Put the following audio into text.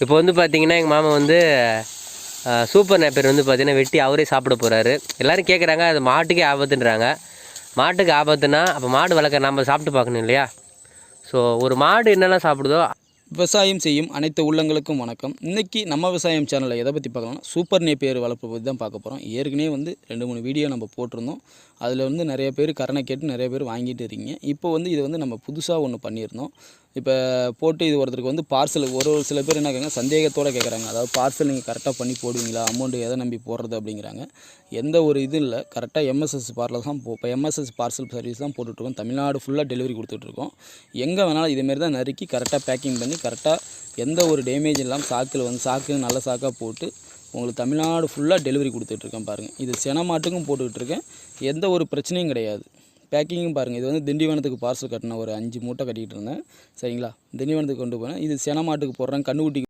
இப்போ வந்து பார்த்தீங்கன்னா எங்கள் மாமா வந்து சூப்பர் நேப்பர் வந்து பார்த்தீங்கன்னா வெட்டி அவரே சாப்பிட போகிறாரு. எல்லோரும் கேட்குறாங்க, அது மாட்டுக்கே ஆபத்துன்றாங்க. மாட்டுக்கு ஆபத்துனா அப்போ மாடு வளர்க்க நம்ம சாப்பிட்டு பார்க்கணும் இல்லையா? ஸோ ஒரு மாடு என்னெல்லாம் சாப்பிடுதோ. விவசாயம் செய்யும் அனைத்து உள்ளங்களுக்கும் வணக்கம். இன்றைக்கி நம்ம விவசாயம் சேனலில் எதை பற்றி பார்க்கலாம்னா சூப்பர் நேப்பியர் வளர்ப்பு பற்றி தான் பார்க்க போகிறோம். ஏற்கனவே வந்து 2-3 வீடியோ நம்ம போட்டிருந்தோம். அதில் வந்து நிறைய பேர் கரணை கேட்டு நிறைய பேர் வாங்கிட்டு இருக்கீங்க. இப்போ வந்து இது வந்து நம்ம புதுசாக ஒன்று பண்ணியிருந்தோம். இப்போ போட்டு இது ஒருத்தருக்கு வந்து பார்சல் ஒரு சில பேர் என்ன கேட்குறாங்க, சந்தேகத்தோடு கேட்குறாங்க. அதாவது பார்சல் நீங்கள் கரெக்டாக பண்ணி போடுவீங்களா, அமௌண்ட்டு எதை நம்பி போடுறது அப்படிங்கிறாங்க. எந்த ஒரு இது இல்லை, கரெக்டாக எம்எஸ்எஸ் பார்சல் தான் இப்போ எம்எஸ்எஸ் பார்சல் சர்வீஸ் தான் போட்டுட்ருக்கோம். தமிழ்நாடு ஃபுல்லாக டெலிவரி கொடுத்துட்ருக்கோம். எங்கே வேணாலும் இதேமாரி தான் நறுக்கி கரெக்டாக பேக்கிங் பண்ணி கரெக்டாக எந்த ஒரு டேமேஜ் இல்லாமல் சாக்கில் வந்து சாக்கு நல்ல சாக்காக போட்டு உங்களுக்கு தமிழ்நாடு ஃபுல்லாக டெலிவரி கொடுத்துட்ருக்கேன் பாருங்கள். இது சென மாட்டுக்கும் போட்டுக்கிட்டுருக்கேன். எந்த ஒரு பிரச்சனையும் கிடையாது. பேக்கிங்கும் பாருங்கள். இது வந்து திண்டிவனத்துக்கு பார்சல் கட்டின ஒரு 5 மூட்டை கட்டிக்கிட்டு இருந்தேன். சரிங்களா, திண்டிவனத்துக்கு கொண்டு போனேன். இது சென மாட்டுக்கு போடுறேன், கன்றுக்குட்டிக்கு